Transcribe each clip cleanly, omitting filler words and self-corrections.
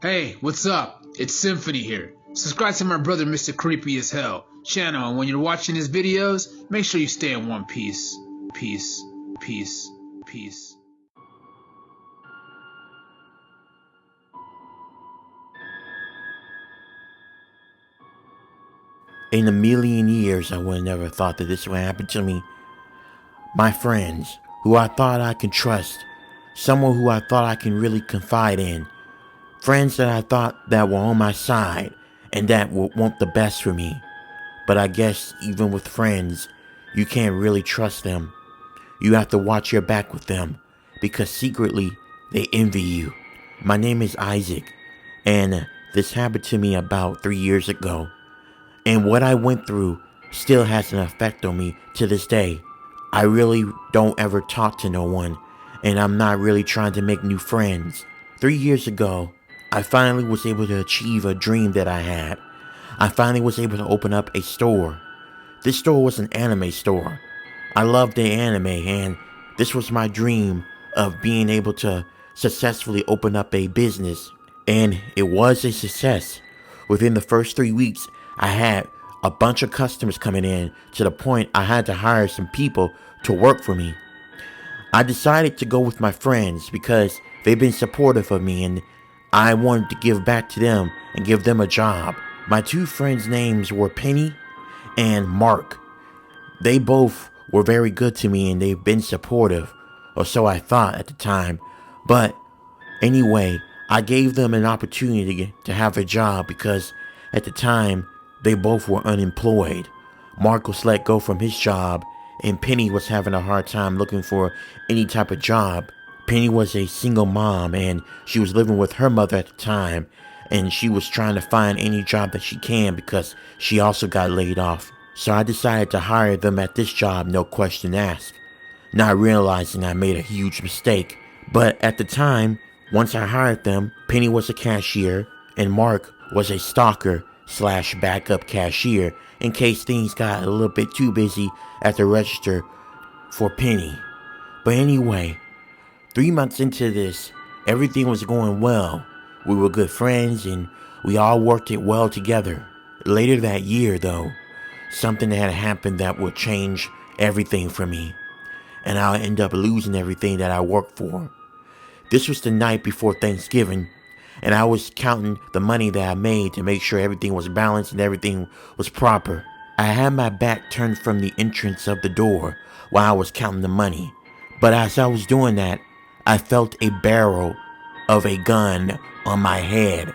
Hey, what's up? It's Symphony here. Subscribe to my brother Mr. Creepy as Hell channel, and when you're watching his videos, make sure you stay in one piece. Peace, peace, peace. In a million years, I would have never thought that this would happen to me. My friends, who I thought I could trust, someone who I thought I can really confide in, friends that I thought that were on my side and that would want the best for me. But I guess even with friends, you can't really trust them. You have to watch your back with them because secretly they envy you. My name is Isaac, and this happened to me about 3 years ago. And what I went through still has an effect on me to this day. I really don't ever talk to no one, and I'm not really trying to make new friends. 3 years ago, I finally was able to achieve a dream that I had. I finally was able to open up a store. This store was an anime store. I loved the anime, and this was my dream of being able to successfully open up a business. And it was a success. Within the first 3 weeks, I had a bunch of customers coming in to the point I had to hire some people to work for me. I decided to go with my friends because they've been supportive of me and I wanted to give back to them and give them a job. My two friends' names were Penny and Mark. They both were very good to me and they've been supportive, or so I thought at the time. But anyway, I gave them an opportunity to have a job because at the time, they both were unemployed. Mark was let go from his job, and Penny was having a hard time looking for any type of job. Penny was a single mom, and she was living with her mother at the time, and she was trying to find any job that she can because she also got laid off. So I decided to hire them at this job, no question asked, not realizing I made a huge mistake. But at the time, once I hired them, Penny was a cashier, and Mark was a stalker / backup cashier in case things got a little bit too busy at the register for Penny. But anyway, 3 months into this, everything was going well. We were good friends and we all worked it well together. Later that year though, something had happened that would change everything for me, and I'll end up losing everything that I worked for. This was the night before Thanksgiving, and I was counting the money that I made to make sure everything was balanced and everything was proper. I had my back turned from the entrance of the door while I was counting the money. But as I was doing that, I felt a barrel of a gun on my head.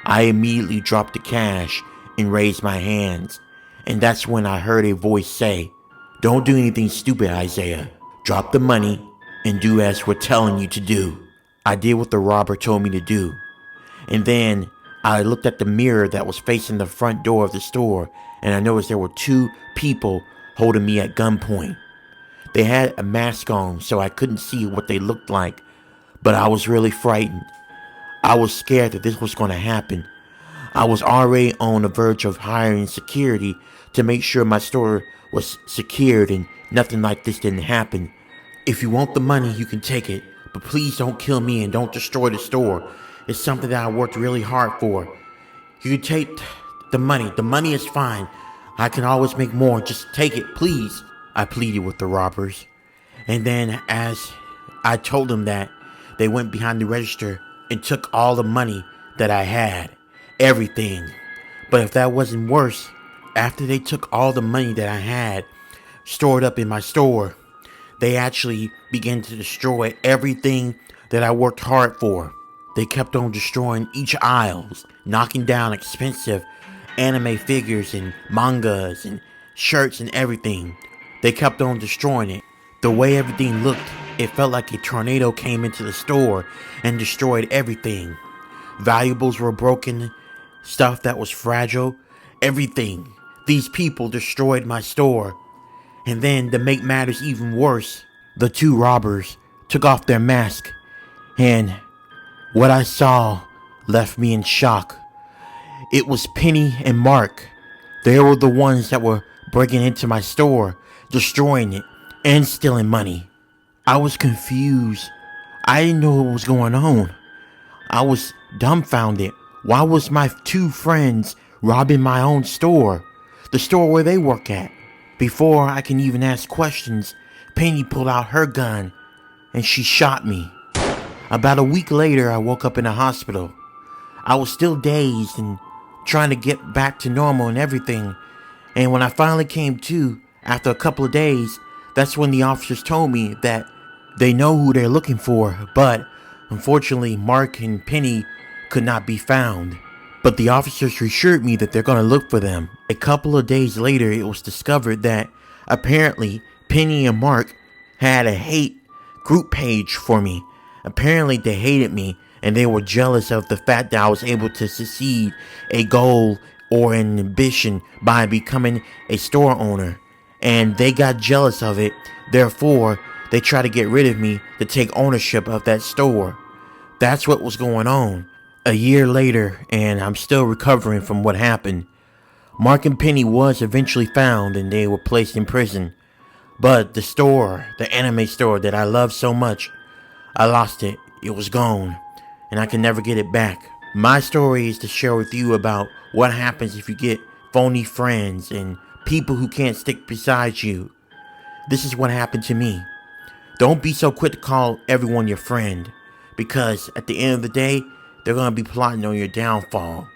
I immediately dropped the cash and raised my hands. And that's when I heard a voice say, "Don't do anything stupid, Isaiah. Drop the money and do as we're telling you to do." I did what the robber told me to do. And then I looked at the mirror that was facing the front door of the store, and I noticed there were 2 people holding me at gunpoint. They had a mask on, so I couldn't see what they looked like, but I was really frightened. I was scared that this was going to happen. I was already on the verge of hiring security to make sure my store was secured and nothing like this didn't happen. "If you want the money, you can take it, but please don't kill me and don't destroy the store. It's something that I worked really hard for. You can take the money. The money is fine. I can always make more. Just take it, please," I pleaded with the robbers. And then as I told them that, they went behind the register and took all the money that I had. Everything. But if that wasn't worse, after they took all the money that I had stored up in my store, they actually began to destroy everything that I worked hard for. They kept on destroying each aisle, knocking down expensive anime figures and mangas and shirts and everything. They kept on destroying it. The way everything looked, it felt like a tornado came into the store and destroyed everything. Valuables were broken, stuff that was fragile, everything. These people destroyed my store. And then, to make matters even worse, the 2 robbers took off their mask, and what I saw left me in shock. It was Penny and Mark. They were the ones that were breaking into my store, destroying it, and stealing money. I was confused. I didn't know what was going on. I was dumbfounded. Why was my two friends robbing my own store? The store where they work at. Before I can even ask questions, Penny pulled out her gun and she shot me. About a week later, I woke up in a hospital. I was still dazed and trying to get back to normal and everything. And when I finally came to, after a couple of days, that's when the officers told me that they know who they're looking for, but unfortunately, Mark and Penny could not be found. But the officers assured me that they're going to look for them. A couple of days later, it was discovered that apparently Penny and Mark had a hate group page for me. Apparently, they hated me and they were jealous of the fact that I was able to succeed a goal or an ambition by becoming a store owner. And they got jealous of it. Therefore, they tried to get rid of me to take ownership of that store. That's what was going on. A year later, and I'm still recovering from what happened. Mark and Penny was eventually found and they were placed in prison. But the store, the anime store that I loved so much, I lost it. It was gone. And I can never get it back. My story is to share with you about what happens if you get phony friends and people who can't stick beside you. This is what happened to me. Don't be so quick to call everyone your friend, because at the end of the day, they're going to be plotting on your downfall.